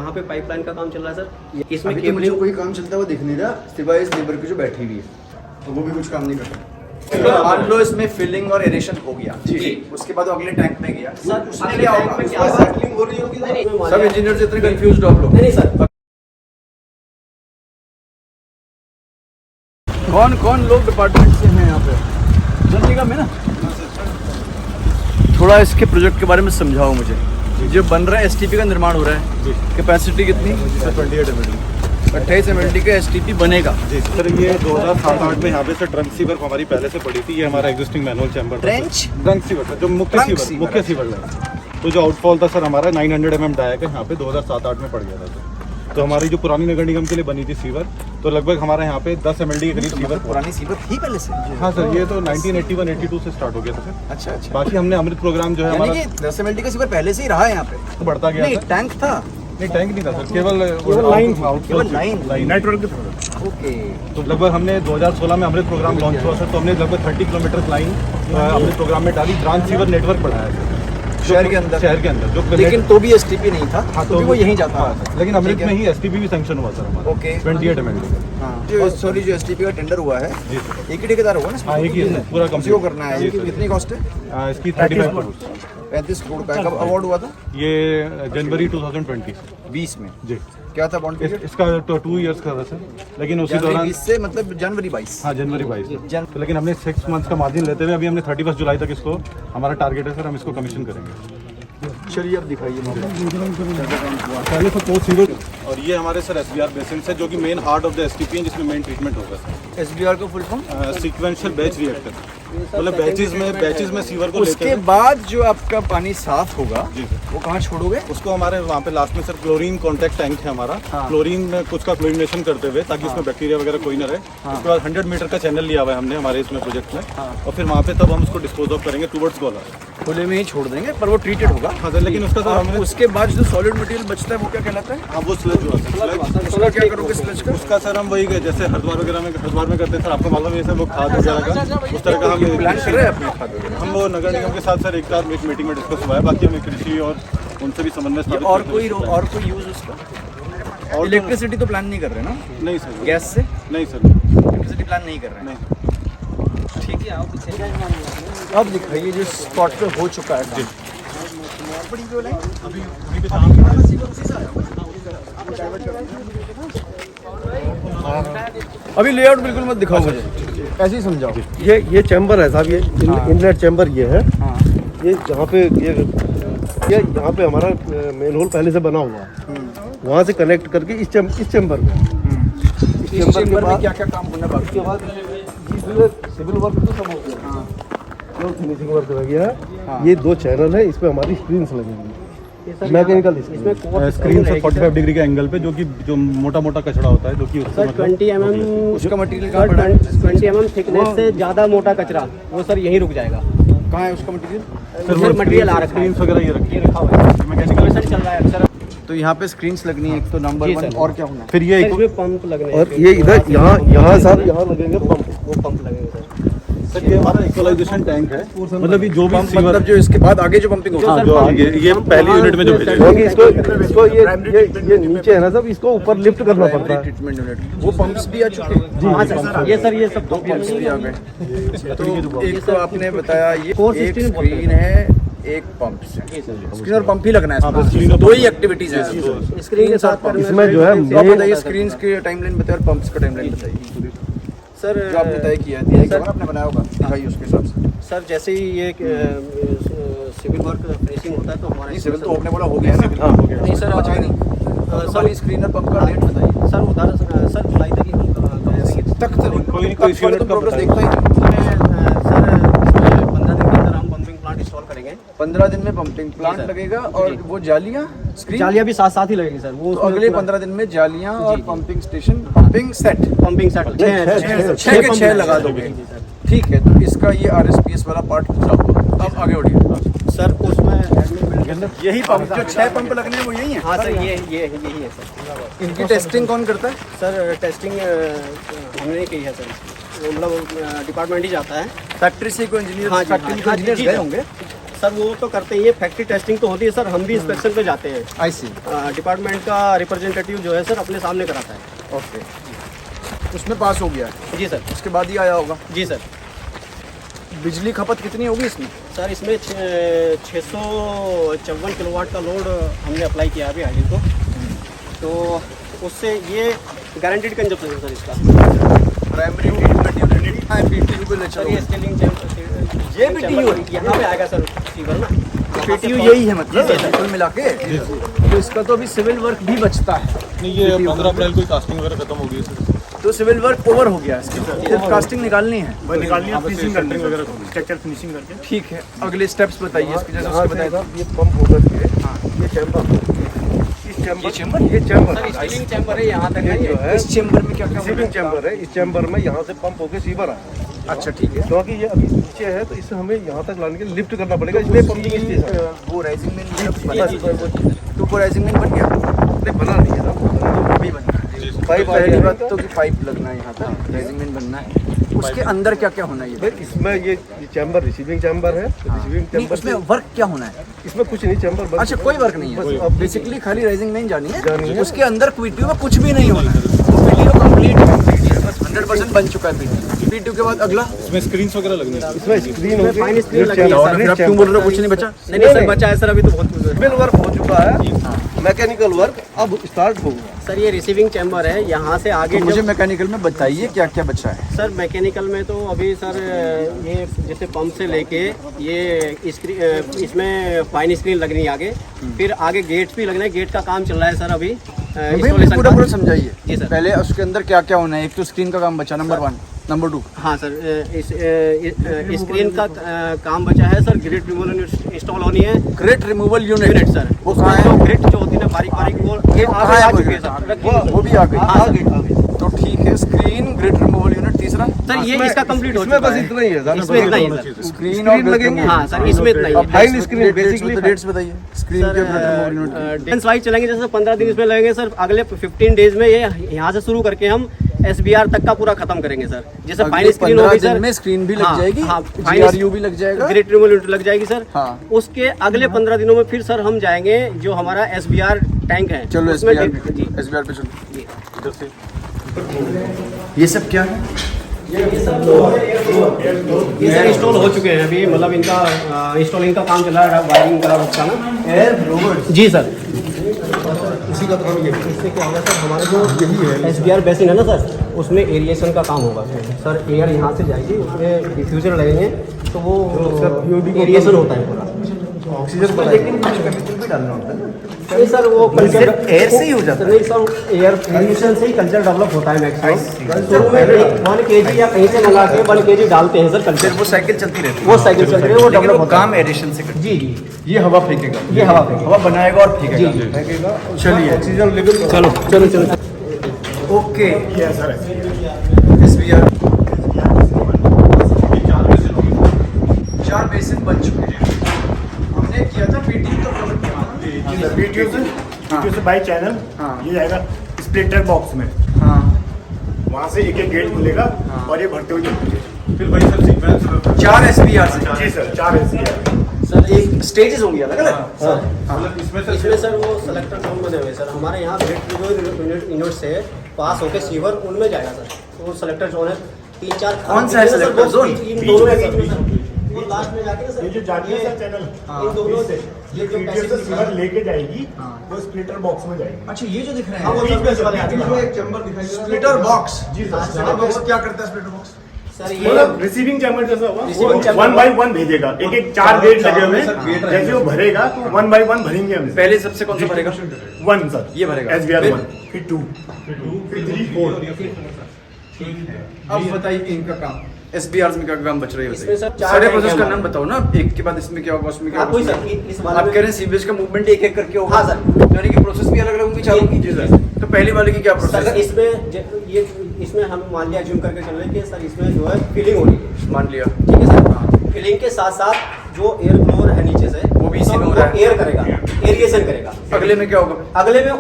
वहाँ पे पाइपलाइन का काम चल रहा है सर। इसमें अभी तो मुझे कोई काम चलता हुआ दिख नहीं रहा, सिवाय इस लेबर की जो बैठी हुई है, तो वो भी कुछ काम नहीं कर रहा। मान लो इसमें फिलिंग और एरेशन हो गया, ठीक, उसके बाद अगले टैंक में गया सर, उसमें क्या होगा? सेटलिंग हो रही होगी। सब इंजीनियर्स इतने कंफ्यूज्ड आप लोग। नहीं सर, कौन कौन लोग डिपार्टमेंट से हैं यहाँ पे? जल निगम है ना? थोड़ा इसके प्रोजेक्ट के बारे में समझाओ मुझे। जो बन रहा है एसटीपी का निर्माण हो रहा है, कैपेसिटी कितनी? 28 MLD। 28 MLD का एसटीपी बनेगा। जी सर, ये 2007-8 में यहाँ पे सर ट्रंक सीवर हमारी पहले से पड़ी थी। ये हमारा existing manual chamber trench trunk sewer जो मुख्य सीवर है। तो जो आउटफॉल था सर हमारा 900 mm डाया का यहाँ पे 2007-8 में पड़ गया था सर। तो हमारी जो पुरानी नगर निगम के लिए बनी थी सीवर, तो लगभग हमारे यहाँ पे 10 MLD के करीब सीवर। पुरानी सीवर थी पहले से? हाँ सर, ये तो 1981-82 से स्टार्ट हो गया था सर। अच्छा अच्छा। बाकी हमने अमृत प्रोग्राम जो है हमारा 10 MLD का सीवर पहले से ही रहा है यहाँ पे, तो बढ़ता गया। नहीं टैंक था? नहीं टैंक नहीं था सर, केवल लाइन नेटवर्क। ओके। तो लगभग हमने 2016 में अमृत प्रोग्राम लॉन्च हुआ सर, तो हमने लगभग 30 किलोमीटर लाइन अमृत प्रोग्राम में डाली। ब्रांच सीवर नेटवर्क बढ़ाया सर शहर के अंदर जो, लेकिन तो भी एसटीपी नहीं था। हाँ, तो भी वो यहीं जाता है। लेकिन अमृत में ही एसटीपी भी सैंक्शन हुआ सर हमारा। ओके। 28 MLD। हाँ, जो एसटीपी का टेंडर हुआ है, एक ही ठेकेदार होगा ना? हाँ, एक ही है पूरा कंपनी को करना है। कितनी कॉस्ट है इसकी? 35 करोड़। 35 करोड़ का। कब अवार्ड हुआ था? ये जनवरी 2020 में। जी। क्या था बॉन्ड? इसका तो 2 इयर्स का था सर, लेकिन उसी दौरान 20 से मतलब जनवरी 22। हाँ, जनवरी 22। तो लेकिन हमने 6 मंथ्स का मार्जिन लेते हुए अभी हमने 31 जुलाई तक इसको, हमारा टारगेट है सर, हम इसको कमीशन करेंगे। चलिए अब दिखाइए। पहले तो पोस्ट सीवर, और ये हमारे सर SBR बेसिन है जो कि main heart of the STP है, जिसमें मेन ट्रीटमेंट होगा सर। SBR का full form? Sequential batch reactor, मतलब बैचेज में सीवर को लेते हैं। उसके बाद जो आपका पानी साफ होगा जी वो कहाँ छोड़ोगे? उसको हमारे वहाँ पे लास्ट में सर क्लोरीन कॉन्टैक्ट टैंक है हमारा। हाँ। क्लोरीन में कुछ का क्लोरीनेशन करते हुए ताकि उसमें बैक्टीरिया वगैरह कोई ना रहे। उसके बाद 100 मीटर का चैनल लिया हुआ है हमने हमारे इसमें प्रोजेक्ट में, और फिर वहाँ पे तब हम उसको डिस्पोज ऑफ करेंगे टूवर्ड्स गोला। खुले में ही छोड़ देंगे, पर वो ट्रीटेड होगा। हाँ सर, लेकिन उसका सर हमने उसके बाद जो सॉलिड मटेरियल बचता है वो क्या कहलाता है? हाँ, वो स्लज हुआ सर। उसका क्या करोगे स्लज का? उसका सर हम वही जैसे हरिद्वार में करते हैं सर, आपको मालूम है ये सब वो खाद वगैरह का उस तरह का हम प्लान कर रहे हैं अपने खाद वगैरह? हम वो नगर निगम के साथ सर एक मीटिंग में डिस्कस हुआ है। बाकी हमें कृषि और उनसे भी समन्वय स्थापित और कोई यूज उसका? और इलेक्ट्रिसिटी तो प्लान नहीं कर रहे ना? नहीं सर। गैस से? नहीं सर, इलेक्ट्रिसिटी प्लान नहीं कर रहे हैं। नहीं। ठीक है, आप अब दिखाइए जो स्पॉट पे हो चुका है काम। अभी लेआउट बिल्कुल मत दिखाओ मुझे, ऐसे ही समझाओ। ये चैम्बर है साहब, ये इनलेट चैम्बर ये है। हाँ। ये जहाँ पे ये यहाँ पे हमारा मेन होल पहले से बना हुआ है, वहाँ से कनेक्ट करके इस चैम्बर में। इस चैम्बर में क्या क्या काम होने बाकी? उसके बाद सिविल वर्क तो सब हो गया, जो फिनिशिंग वर्क रह गया है। ये 2 चैनल है, इस पे हमारी स्क्रीन्स लगेंगी, मैकेनिकल स्क्रीन से 45 डिग्री के एंगल पे, जो मोटा मोटा कचरा होता है, जो कि सर 20 mm उसका मटेरियल कहाँ पड़ा है? 20 mm थिकनेस से ज़्यादा मोटा कचरा वो सर यहीं रुक जाएगा। कहाँ है उसका मटेरियल? सर मटेरियल आ रखा है, स्क्रीन वगैरह ये ये रखा हुआ है, मैकेनिकल चल रहा है अक्सर। तो यहाँ पे स्क्रीन्स लगनी है एक तो नंबर 1, और क्या होना है? फिर ये एक इसमें पंप लगने हैं। और ये इधर यहाँ साहब यहाँ लगेंगे पंप। वो पंप लगेंगे सर। ये हमारा इक्वलाइजेशन टैंक है, मतलब ये जो भी मतलब जो इसके बाद आगे जो पंपिंग होगा। हाँ, जो आगे ये पहली यूनिट में जो भेजेगा, क्योंकि इसको ये नीचे है ना सब, इसको ऊपर लिफ्ट करना पड़ता है। ट्रीटमेंट यूनिट, वो पंप्स भी आ चुके हैं। हाँ सर, ये सब 2 पंप्स भी आ गए। तो एक तो आपने बताया ये एक स्क्रीन है, एक पंप। स्क्रीन और पंप ही लगना है इसमें, 2 ही एक्टिविटीज है स्क्रीन के साथ। इसमें जो है तो आप बताइए स्क्रीन की टाइमलाइन बताइए और पंप्स का टाइमलाइन बताइए सर। जो आपने तय किया है आपने बनाया होगा, दिखाइए उसके हिसाब से। सर जैसे ही ये सिविल वर्क फिनिशिंग होता है तो हमारा सिविल तो आपने बोला हो गया, सिविल हो गया नहीं सर, अच्छा नहीं। सर स्क्रीन और पंप का डेट बताइए सर। उधर सर जुलाई तक ही हम तक कोई प्रोग्रेस देखता ही नहीं। सर 15 दिन के अंदर हम पंपिंग प्लांट इंस्टॉल करेंगे। 15 दिन में पंपिंग प्लांट लगेगा, और वो जालियाँ स्क्रीन जालियाँ भी साथ ही लगेगी सर। वो तो अगले 15 दिन में जालियाँ और पंपिंग स्टेशन, पंपिंग सेट 6 के 6 लगा दोगे। ठीक है, तो इसका ये RSPS वाला पार्ट पूरा हुआ। अब आगे बढ़िए सर। उसमें यही पंप जो 6 पंप लगने हैं वो यही है? हाँ सर, यही है सर। इनकी टेस्टिंग कौन करता है? सर टेस्टिंग हमने नहीं की है सर, मतलब डिपार्टमेंट ही जाता है। फैक्ट्री से कोई इंजीनियर? हाँ जी, फैक्ट्री के इंजीनियर गए होंगे? सर वो तो करते ही है, फैक्ट्री टेस्टिंग तो होती है सर, हम भी इंस्पेक्शन पे जाते हैं। आई सी। डिपार्टमेंट का रिप्रेजेंटेटिव जो है सर अपने सामने कराता है। ओके, उसमें पास हो गया है, जी सर। उसके बाद ही आया होगा। जी सर। बिजली खपत कितनी होगी इसमें? सर इसमें 654 किलोवाट का लोड हमने अप्लाई किया अभी हाइड्रो को, तो उससे ये गारंटीड कंजप्शन है सर इसका। प्राइमरी यूनिट है, पीटीयू को ले सर चलो। ये स्केलिंग चैम्बर, ये PTU है? यहाँ पे आएगा सर फीवर ना। पीटीयू यही है मतलब कुल मिला के? तो इसका तो अभी सिविल वर्क भी बचता है। नहीं, ये 15 अप्रैल को कास्टिंग वगैरह खत्म हो गई सर। तो सिविल वर्क ओवर हो गया इसका, सिर्फ कास्टिंग निकालनी है। निकालनी है, फिनिशिंग करनी है, स्ट्रक्चर फिनिशिंग करके। ठीक है, अगले स्टेप्स बताइए इसके, जैसे हाँ, उसके बताइए। साहब, ये पंप होकर के ये चैम्बर, इस चैम्बर, ये चैम्बर सर स्केलिंग चैम्बर है यहाँ तक है जो ये। है इस चेम्बर में क्या क्या रिसीविंग चैम्बर है। इस चैम्बर में यहाँ से पंप होकर सीवर आया, अच्छा ठीक है। क्योंकि ये अभी नीचे है तो इसे हमें यहाँ तक लाने के लिए लिफ्ट करना पड़ेगा, इसलिए पंपिंग स्टेशन। वो राइजिंग मेन जी। तो वो राइजिंग मेन बन गया, नहीं बना नहीं है ना, अभी बनना है। पाइप आ पहली गया बात है। तो कि पाइप लगना है यहाँ तक, राइजिंग मेन बनना है। उसके अंदर क्या क्या होना है? भाई इसमें ये चैम्बर रिसीविंग चैम्बर है, रिसीविंग नहीं, चैम्बर उसमें वर्क क्या होना है? इसमें कुछ नहीं, चैम्बर बस। अच्छा, कोई वर्क नहीं बस है, अब बेसिकली खाली राइजिंग मेन जानी जानी है। है। उसके अंदर पीटीयू में कुछ भी नहीं होना है, पीटीयू कंप्लीट है, बस 100% बन चुका है पीटीयू। पीटीयू के बाद अगला इसमें स्क्रीन्स वगैरह लगनी है। इसमें स्क्रीन होगी, फाइन स्क्रीन लगी है और सर। फिर आप क्यों बोल रहे हो कुछ नहीं बचा? नहीं सर बचा है सर, अभी तो बहुत कुछ है। सिविल वर्क हो चुका है, मैकेनिकल वर्क अब स्टार्ट होगा। सर ये रिसीविंग चैम्बर है, यहाँ से आगे तो मुझे मैकेनिकल में बताइए क्या क्या बचा है। सर मैकेनिकल में तो अभी सर ये जैसे पंप से लेके ये इसमें फाइन स्क्रीन लगनी है आगे, फिर आगे गेट भी लगना है, गेट का काम चल रहा है सर अभी। installation पूरा का। पूरा समझाइए। जी सर। पहले उसके अंदर क्या क्या होना है? एक तो स्क्रीन का काम बचा, नंबर 1, नंबर 2। हाँ सर, इस स्क्रीन का काम बचा है sir, grid removal unit install होनी है। Great removal unit unit sir, वो उसमें कहाँ जो है? ग्रिड जो होती है ना बारीक बारीक, वो ये वो आगे कहाँ है आ वो चुकी है यूनिट? सर, रखी हुई है। वो भी आ गई। हाँ सर। तो ठीक है, स्क्रीन ग्रिड रिमूवल यूनिट। तीसरा सर ये इसका कंप्लीट हो इसमें चुका बस है। इतना ही है, ज्यादा इसमें इतना ही है बड़ा सर। स्क्रीन और लगेंगे। हाँ सर, इसमें इतना ही अब है। फाइन स्क्रीन बेसिकली डेट्स बताइए स्क्रीन के grid removal unit. Dense wise चलेंगे, जैसे 15 दिन इसमें लगेंगे सर, अगले 15 डेज में ये यहाँ से शुरू करके हम SBR तक का पूरा खत्म करेंगे सर। जैसे फाइन स्क्रीन होगी सर, में स्क्रीन भी लग हाँ, जाएगी, हाँ, GRU भी लग जाएगा, ग्रिड रिमूवल यूनिट लग जाएगी सर। हाँ। उसके अगले 15 दिनों में फिर सर हम जाएंगे जो हमारा SBR टैंक है। चलो उसमें SBR जी SBR पे चलो। जी। इधर से ये सब क्या है? ये सर इंस्टॉल हो चुके हैं अभी, मतलब इनका इंस्टॉलिंग का काम चल रहा है, वायरिंग का उसका ना। Air blowers. जी सर, इसी का काम ये। इससे क्या होगा सर, हमारा जो यही है SBR बेसिन है ना सर, उसमें एरिएशन का काम होगा सर। एयर यहाँ से जाएगी, उसमें डिफ्यूजर लगेंगे तो वो एरिएशन होता है पूरा। ऑक्सीजन पर लेकिन कुछ केमिकल भी डालना होता है। नहीं सर, वो कल्चर एयर से ही हो जाता है? नहीं सर, एयर एरिएशन से ही कल्चर डेवलप होता है मैक्सिमम। शुरू में 1 kg या कहीं से मंगा के 1 kg डालते हैं सर फिर कल्चर, वो साइकिल चलती रहती है, वो साइकिल चल रही है, वो लेकिन डेवलप वो होता है। काम एडिशन से करती जी जी, है। ये हवा फेंकेगा, ये हवा फेंकेगा। हवा बनाएगा और फेंकेगा। जी। लगेगा। चलिए। ऑक्सीजन लेवल चलो चलो चलो। ओके, ये है सर SBR 4 बेसिन बन चुके हैं। हमने किया था पीटीयू तो कवर किया था। पीटीयू से बाई चैनल हाँ। ये जाएगा स्प्लिटर बॉक्स में, हाँ, वहाँ से एक एक गेट खुलेगा और ये भरते हुए चलेंगे। फिर वही सब सीक्वेंस 4 SBR से। जी सर, 4 ऐसे सर एक स्टेजेस होंगे अलग अलग। मतलब इसमें से इसमें सर वो सेलेक्टर जोन बने हुए हैं सर, हमारे यहाँ ग्रिड यूनिट से पास होकर सीवर उनमें जाएगा सर। तो वो सेलेक्टर जोन है 3-4। कौन सा है सेलेक्टर जोन? इन दोनों में सर, वो लास्ट में जाके ना सर, ये जो जाती है सर चैनल, इन दोनों से ये जो पीटीयू से सीवर पैसे लेके जाएगी वो स्प्लिटर बॉक्स में जाएगी। अच्छा, ये जो दिख रहे हाँ, वो हैं सब पैसे वाले आते हैं। एक चैम्बर दिखाई दे रहा है। Splitter box. जी सर, स्प्लिटर बॉक्स क्या करता है? स्प्लिटर बॉक्स सर ये मतलब रिसीविंग चैम्बर जैसा होगा, Receiving chamber 1 by 1 भेजेगा। एक एक 4 गेट लगे हुए सर, गेट हैं, जैसे वो भरेगा तो 1 by 1 भरेंगे हम। पहले सबसे कौन सा भरेगा? 1 सर, ये भरेगा। SBR फिर? 1, फिर 2, फिर 3, 4। अब बताइए इनका काम SBR में क्या काम बच रही है? इसमें सर 4 सारे टैंक प्रोसेस हैं का हमारे। नाम बताओ ना, एक के बाद इसमें क्या होगा, उसमें क्या हाँ, होगा, कोई उसमें सर, इस क्या? वाले आप में- कह रहे हैं सीवेज का मूवमेंट एक एक करके होगा? हाँ, सर। यानी कि प्रोसेस भी अलग अलग होंगी चारों की? जी सर। तो पहली वाले की क्या प्रोसेस सर है? इसमें हम मान लिया अज्यूम करके चल रहे हैं कि सर इसमें जो है फिलिंग होनी है, मान लिया, ठीक है सर। फिलिंग के साथ साथ जो एयर ब्लोअर है नीचे से वो भी इसी में हो रहा है। एयर करेगा, एरिएशन करेगा। अगले में क्या होगा? अगले में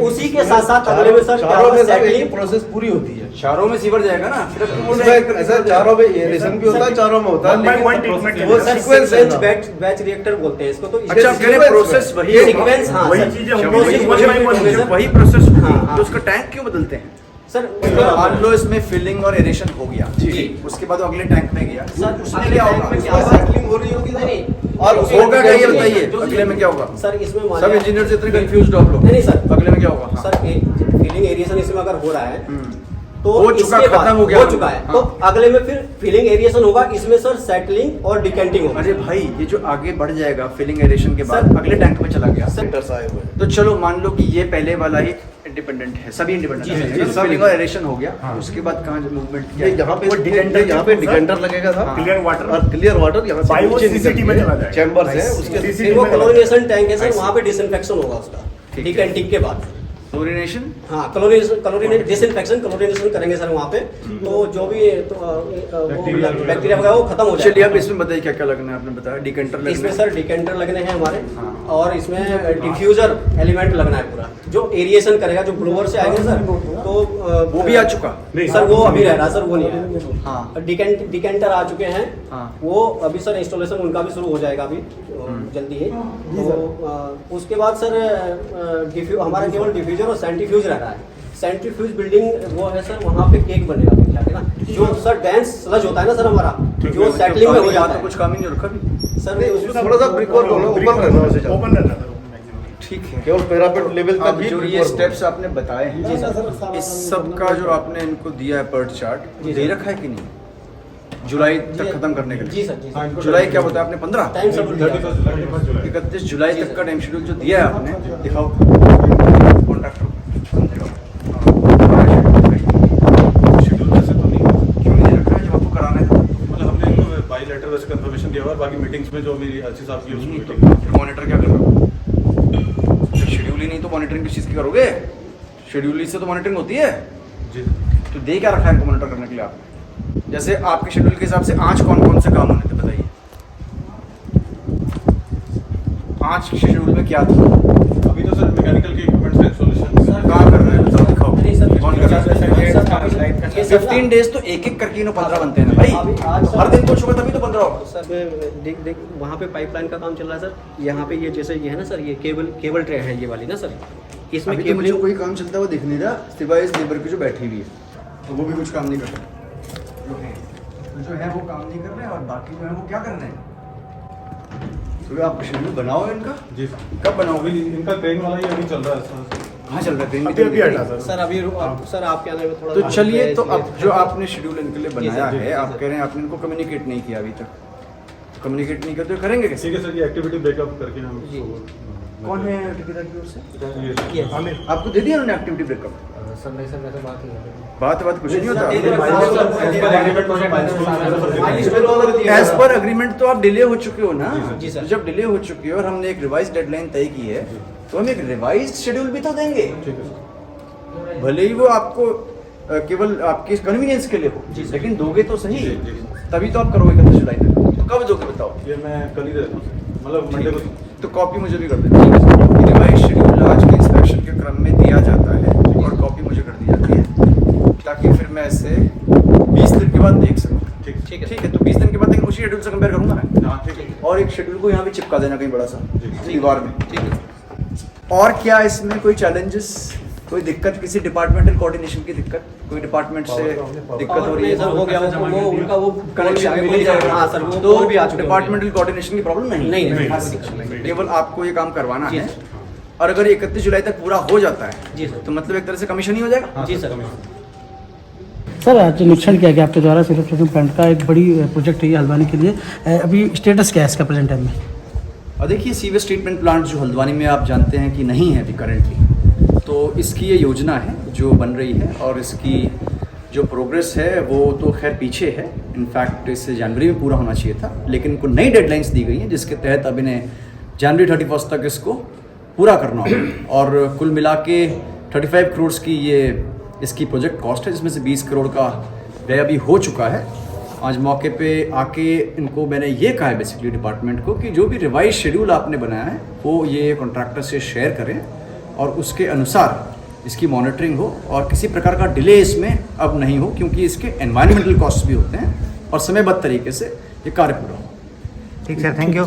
उसी के साथ साथ अगले में सर चारों में सब सेटलिंग एक प्रोसेस पूरी होती है। चारों में सीवर जाएगा ना, इसमें ऐसा चारों में एयरेशन भी होता है, चारों में होता है, One by one लेकिन treatment वो है। सीक्वेंस है ना। बैच रिएक्टर बोलते हैं इसको। तो अच्छा, आप कह रहे हैं प्रोसेस वही होगा। सीक्वेंस, हाँ वही सर, चीजें होंगी, प्रोसेस लेकिन वही one by one होंगे जब सर। वही प्रोसेस हाँ, होगी हाँ। तो उसका टैंक क्यों बदलते हैं? सर मान लो इसमें फिलिंग और एरेशन हो गया, जी। उसके बाद वो अगले टैंक में गया, सर उसमें क्या होगा? साइक्लिंग हो रही होगी ना। नहीं, और होगा क्या ये जो- बताइए, जो- अगले में क्या होगा? सर इसमें सब हमारे इंजीनियर इतने कंफ्यूज हो आप लोग। नहीं सर, अगले में क्या होगा? हाँ। सर फीलिंग एरिएशन इसमें अगर हो रहा है तो हो चुका, इसके बाद खत्म हो गया। हो चुका है, तो हाँ। अगले में फिर फीलिंग एरिएशन होगा, इसमें सर सेटलिंग और डिकेंटिंग होगा। अरे भाई, ये जो आगे बढ़ जाएगा फिलिंग एरेशन के बाद सर- अगले टैंक में चला गया, सेंटर्स आए हुए हैं। तो चलो मान लो कि ये पहले वाला ही इंडिपेंडेंट है, सभी इंडिपेंडेंट जी, है, जी, फिलिंग और एरेशन हो गया, उसके बाद कहाँ मूवमेंट ये यहाँ पे वो डिकेंटर यहाँ पे डिकेंटर लगेगा था, क्लियर वाटर और क्लियर वाटर यहाँ से बाई वो नीचे CCT में चला जाएगा। चैम्बर्स है उसके CCT फिर वो में क्लोरिनेशन टैंक है सर, ऐसे। वहाँ पे डिसइंफेक्शन होगा उसका ठीक है। डिकेंटिंग के बाद। क्लोरिनेशन। हाँ, क्लोरिनेशन डिसइंफेक्शन क्लोरिनेशन करेंगे सर वहाँ पे, तो जो भी तो वो बैक्टीरिया वगैरह वो खत्म हो चलिए जाएगा। अब इसमें बताइए क्या क्या लगना है, आपने बताया डिकेंटर इसमें लगना है। सर डिकेंटर लगने हैं हमारे, हाँ। और इसमें डिफ्यूजर एलिमेंट लगना है पूरा, जो एरिएशन करेगा, जो ब्लोअर से आएंगे सर, तो वो भी आ चुका? सर वो अभी रह रहा सर, वो नहीं है। हाँ। डिकेंटर आ चुके हैं, हाँ। वो अभी सर इंस्टॉलेशन उनका भी शुरू हो जाएगा अभी जल्दी ही। तो उसके बाद सर हमारा केवल डिफ्यूजर और सेंट्रीफ्यूज रह रहा है। सेंट्रीफ्यूज बिल्डिंग वो है सर, वहाँ पे केक बनेगा फिर जाके ना, जो सर डेंस स्लज होता है ना सर हमारा, जो सेटलिंग में हो जाता है कुछ काम ही नहीं रखा भी। सर। उसमें थोड़ा सा ब्रिक वर्क होगा, ऊपर रहना उसे ज़्यादा। ओपन रहना था। ठीक है। केवल पैरापेट लेवल तक अब ही जो brick ये work स्टेप्स आपने बताए हैं, जी सर। इस सब का जो आपने इनको दिया है पर्ट चार्ट, जी दे सर। रखा है कि नहीं? जुलाई तक जी- खत्म करने के जी लिए। सर, जी सर। जुलाई क्या बताया आपने? 15 टाइम सब 31 जुलाई जी तक सर। का टाइम शेड्यूल जो दिया है आपने, दिखाओ कॉन्ट्रैक्टर शेड्यूल वैसे तो नहीं, क्यों नहीं दे रखा है जब आपको कराना है? मतलब हमने इनको बाई लेटर वैसे कंफर्मेशन दिया हुआ है, बाकी मीटिंग्स में जो मेरी एलसी साहब की उसमें नहीं, मीटिंग तो फिर मॉनिटर क्या कर रहे हो? जब शेड्यूल ही नहीं तो मॉनिटरिंग किस चीज़ की करोगे? शेड्यूल से तो मॉनिटरिंग होती है। जी तो दे क्या रखा है इनको मॉनिटर करने के लिए आपने? जैसे आपके शेड्यूल के हिसाब से आज कौन कौन से काम होने थे बताइए? आज के शेड्यूल में क्या था? अभी तो सर मैकेनिकल के इक्विपमेंट्स का इंस्टॉलेशन कहाँ कर रहे हैं? बताओ, दिखाओ। नहीं सर, कौन कर रहा है? ये सब 15 डेज तो एक एक करके इन्हों 15 बनते हैं ना भाई। अभी आज तो हर दिन कुछ होगा तभी तो 15 होगा। सर देख वहाँ पे पाइपलाइन का काम चल रहा है सर। यहाँ पे ये जैसे ये है ना सर, ये केबल ट्रे है ये वाली ना सर, इसमें अभी तो मुझे केबलिंग कोई काम चलता हुआ दिख नहीं रहा, सिवाय इस लेबर की जो बैठी हुई है, तो वो भी कुछ काम नहीं कर रहे। जो है वो काम नहीं कर रहे हैं, और बाकी जो है वो क्या कर रहे हैं? तो आप शेड्यूल बनाओ इनका। जी सर। कब बनाओगे? अभी इनका ट्रेन वाला ही अभी चल रहा है सर। कहाँ चल रहा है? ट्रेन अभी हटा सर। सर अभी सर आपके आने में थोड़ा तो चलिए, तो इसलिए- अब जो आपने शेड्यूल इनके लिए बनाया जी, जी, है, आप जी। कह रहे हैं आपने इनको कम्युनिकेट नहीं किया अभी तक। कम्युनिकेट नहीं करते करेंगे कैसे? ठीक है सर, ये एक्टिविटी ब्रेकअप करके हम जी। कौन है ठेकेदार की ओर से? ये Yes. आमिर। आपको दे दिया उन्होंने एक्टिविटी ब्रेकअप? सर नहीं सर, वैसे बात नहीं है। बात कुछ नहीं होता। सर, एज पर एग्रीमेंट तो आप डिले हो चुके हो ना। जी सर। तो जब डिले हो चुके हो और हमने एक रिवाइज डेडलाइन तय की है, तो हम एक रिवाइज शेड्यूल भी तो देंगे। ठीक है सर। भले ही वो आपको केवल आपके कन्वीनियंस के लिए हो, लेकिन दोगे तो सही, जी, जी। तभी तो आप करोगे 31 जुलाई तक। तो कब दोगे बताओ? ये मैं कल ही दे देता हूँ सर, मतलब मंडे को। तो कॉपी मुझे भी कर देना। रिवाइज शेड्यूल आज के इंस्पेक्शन के क्रम में दिया जाता है, और कॉपी मुझे कर दी जाती है, ताकि फिर मैं इसे 20 दिन के बाद देख सकूँ। ठीक ठीक है, तो 20 दिन के बाद लेकिन उसी शेड्यूल से कंपेयर करूंगा मैं। हाँ ठीक है। और एक शेड्यूल को यहाँ भी चिपका देना कहीं बड़ा सा जी। दीवार में। ठीक है। और क्या इसमें कोई चैलेंजेस, कोई दिक्कत, किसी डिपार्टमेंटल कोऑर्डिनेशन की दिक्कत, कोई डिपार्टमेंट से दिक्कत हो रही है? सर हो गया, वो उनका वो कनेक्शन मिल जाएगा। हाँ सर, वो तो और भी आ चुके हैं। डिपार्टमेंटल कोऑर्डिनेशन की प्रॉब्लम नहीं नहीं, नहीं, हाँ, नहीं। केवल आपको ये काम करवाना जी है, सर। और अगर 31 जुलाई तक पूरा हो जाता है जी सर। तो मतलब एक तरह से कमीशन ही हो जाएगा। हाँ, जी सर। सर आज निरीक्षण किया गया आपके द्वारा सिर्फ ट्रीटमेंट प्लांट का, एक बड़ी प्रोजेक्ट है ये हल्द्वानी के लिए। अभी स्टेटस क्या है इसका प्रेजेंट टाइम में? और देखिए, सीवेज ट्रीटमेंट प्लांट जो हल्द्वानी में आप जानते हैं कि नहीं है अभी करेंटली, तो इसकी ये योजना है जो बन रही है, और इसकी जो प्रोग्रेस है वो तो खैर पीछे है। इनफैक्ट इससे जनवरी में पूरा होना चाहिए था, लेकिन इनको नई डेडलाइंस दी गई हैं जिसके तहत अब इन्हें जनवरी 31 तक इसको पूरा करना होगा। और कुल मिला के 35 करोड़ की ये इसकी प्रोजेक्ट कॉस्ट है, जिसमें से 20 करोड़ का व्यय अभी हो चुका है, आज मौके पे आके इनको मैंने ये कहा है बेसिकली डिपार्टमेंट को कि जो भी रिवाइज शेड्यूल आपने बनाया है वो ये कॉन्ट्रैक्टर से शेयर करें और उसके अनुसार इसकी मॉनिटरिंग हो और किसी प्रकार का डिले इसमें अब नहीं हो, क्योंकि इसके एनवायरमेंटल कॉस्ट भी होते हैं और समयबद्ध तरीके से ये कार्य पूरा हो। ठीक सर, थैंक यू।